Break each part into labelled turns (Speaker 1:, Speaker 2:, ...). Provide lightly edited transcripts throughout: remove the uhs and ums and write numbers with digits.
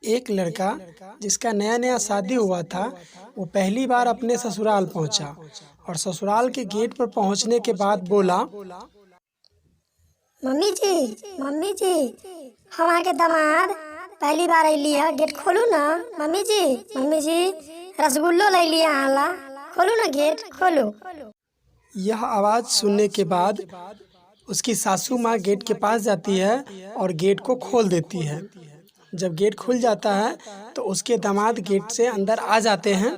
Speaker 1: एक लड़का जिसका नया नया शादी हुआ था, वो पहली बार अपने ससुराल पहुंचा और ससुराल के गेट पर पहुंचने के बाद बोला,
Speaker 2: मम्मी जी, हमारे के दामाद पहली बार अली है, गेट खोलू ना। मम्मी जी, रसगुल्लो ले लिया आला, खोलू ना गेट, खोलू।
Speaker 1: यह आवाज़ सुनने के बाद उसकी सासू माँ गेट के पास जाती है और गेट को खोल देती है। जब गेट खुल जाता है तो उसके दामाद गेट से अंदर आ जाते हैं।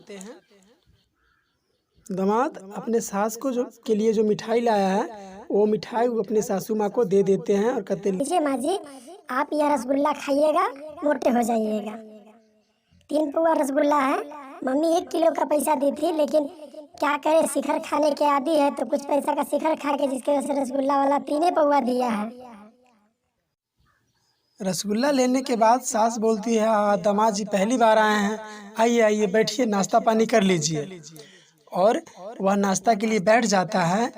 Speaker 1: दामाद अपने सास को के लिए जो मिठाई लाया है, वो मिठाई वो अपने सासू माँ को दे देते हैं और कहते हैं,
Speaker 2: लीजिए माँ जी, आप यह रसगुल्ला खाइएगा, मोटे हो जाइएगा। 3 पौवा रसगुल्ला है। मम्मी 1 किलो का पैसा दी थी, लेकिन क्या करे, शिखर खाने के आदी है तो कुछ पैसा का शिखर खा के जिसके वजह से रसगुल्ला वाला 3 पौवा दिया है।
Speaker 1: रसगुल्ला लेने के बाद सास बोलती है, हाँ दामाद जी पहली बार आए हैं, आइए आइए बैठिए, नाश्ता पानी कर लीजिए। और वह नाश्ता के लिए बैठ जाता है।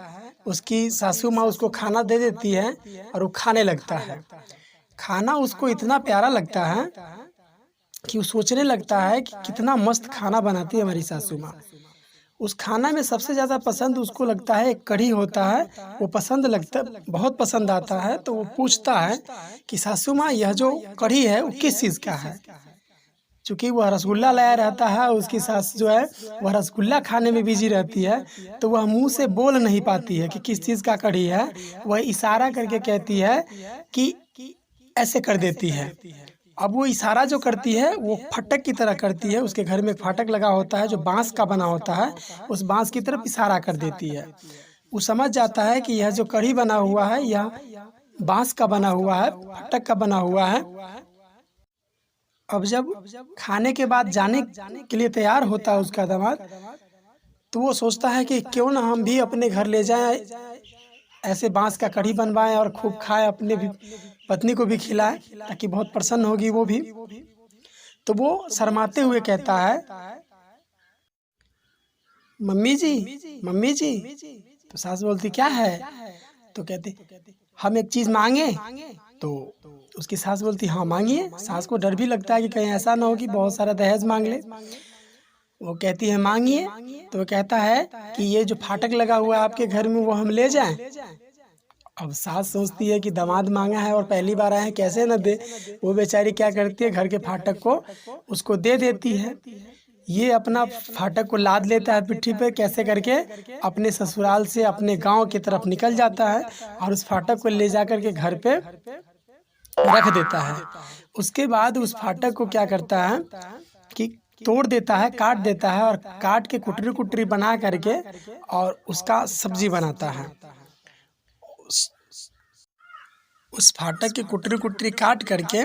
Speaker 1: उसकी सासू माँ उसको खाना दे देती है और वो खाने लगता है। खाना उसको इतना प्यारा लगता है कि वो सोचने लगता है कि कितना मस्त खाना बनाती है हमारी सासू माँ। उस खाना में सबसे ज़्यादा पसंद उसको लगता है एक कढ़ी होता है, वो बहुत पसंद आता है। तो वो पूछता है कि सासू माँ, यह जो कढ़ी है वो किस चीज़ का है? चूँकि वह रसगुल्ला लाया रहता है, उसकी सास जो है वह रसगुल्ला खाने में बिजी रहती है, तो वह मुंह से बोल नहीं पाती है कि किस चीज़ का कढ़ी है। वह इशारा करके कहती है कि ऐसे कर देती है। अब वो इशारा जो करती है वो फटक की तरह करती है। उसके घर में फाटक लगा होता है जो बांस का बना होता है, उस बांस की तरफ इशारा कर देती है। वो समझ जाता है कि यह जो कढ़ी बना हुआ है यह बांस का बना हुआ है, फटक का बना हुआ है। अब जब खाने के बाद जाने के लिए तैयार होता है उसका दामाद, तो वो सोचता है कि क्यों ना हम भी अपने घर ले जाएं, ऐसे बांस का कढ़ी बनवाएं और खूब खाएं, अपने भी पत्नी को भी खिलाएं, ताकि बहुत प्रसन्न होगी वो भी। तो वो शर्माते हुए कहता है, मम्मी जी। तो सास बोलती, क्या है? तो कहते, हम एक चीज़ मांगे। तो उसकी सास बोलती, हाँ मांगिए। सास को डर भी लगता है कि कहीं ऐसा ना हो कि बहुत सारा दहेज मांग ले। वो कहती है, मांगिए। तो वो कहता है कि ये जो फाटक लगा हुआ है आपके घर में, वो हम ले जाएं। अब सास सोचती है कि दामाद मांगा है और पहली बार आए हैं, कैसे न दे। वो बेचारी क्या करती है, घर के फाटक को उसको दे देती है। ये अपना फाटक को लाद लेता है पिट्ठी पे, कैसे करके अपने ससुराल से अपने गांव की तरफ निकल जाता है और उस फाटक को ले जाकर के घर पे रख देता है। उसके बाद उस फाटक को क्या करता है कि तोड़ देता है, काट देता है और काट के कुटरी कुटरी बना करके और उसका सब्जी बनाता है। उस फाटक की कुटरी कुटरी काट करके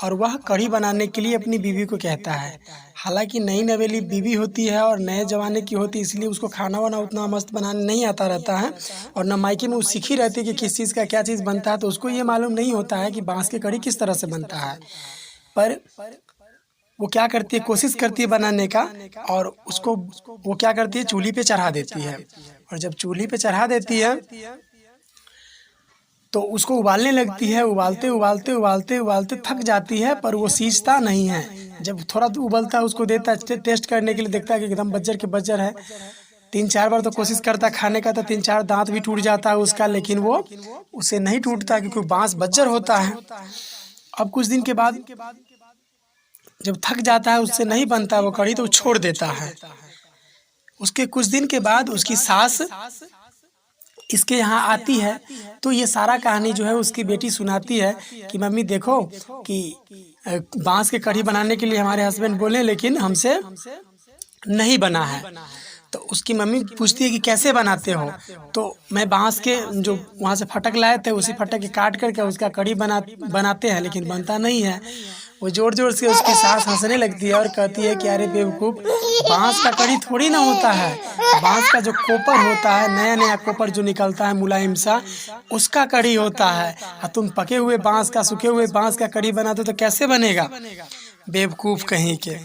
Speaker 1: और वह कढ़ी बनाने के लिए अपनी बीवी को कहता है। हालांकि नई नवेली बीवी होती है और नए जमाने की होती है, इसलिए उसको खाना वाना उतना मस्त बनाने नहीं आता रहता है और न मायके में वो सीखी रहती है कि किस चीज़ का क्या चीज़ बनता है। तो उसको ये मालूम नहीं होता है कि बांस की कढ़ी किस तरह से बनता है। पर वो क्या करती है, कोशिश करती है बनाने का, और उसको वो क्या करती है, चूल्ही पे चढ़ा देती है। और जब चूल्ही पे चढ़ा देती है तो उसको उबालने लगती है। उबालते थक जाती है, पर वो सींचता नहीं है। जब थोड़ा उबलता है उसको देता है टेस्ट करने के लिए, देखता है कि एकदम बज्जर के बज्जर है। 3-4 बार तो कोशिश करता है खाने का, तो 3-4 दांत भी टूट जाता है उसका, लेकिन वो उसे नहीं टूटता क्योंकि बांस बज्जर होता है। अब कुछ दिन के बाद जब थक जाता है, उससे नहीं बनता वो कढ़ी, तो वो छोड़ देता है। उसके कुछ दिन के बाद उसकी सास इसके यहाँ आती है, तो ये सारा कहानी जो है उसकी बेटी सुनाती है कि मम्मी देखो कि बांस के कढ़ी बनाने के लिए हमारे हस्बैंड बोले, लेकिन हमसे नहीं बना है। तो उसकी मम्मी पूछती है कि कैसे बनाते हो? तो मैं बांस के जो वहाँ से फटक लाए थे, उसी फटक के काट करके उसका कढ़ी बनाते हैं, लेकिन बनता नहीं है। वो जोर जोर से उसकी सास हंसने लगती है और कहती है कि अरे बेवकूफ़, बांस का कढ़ी थोड़ी ना होता है, बांस का जो कोपर होता है, नया नया कोपर जो निकलता है मुलायम सा, उसका कढ़ी होता है। और तुम पके हुए बांस का, सूखे हुए बांस का कढ़ी बनाते तो कैसे बनेगा, बेवकूफ़ कहीं के।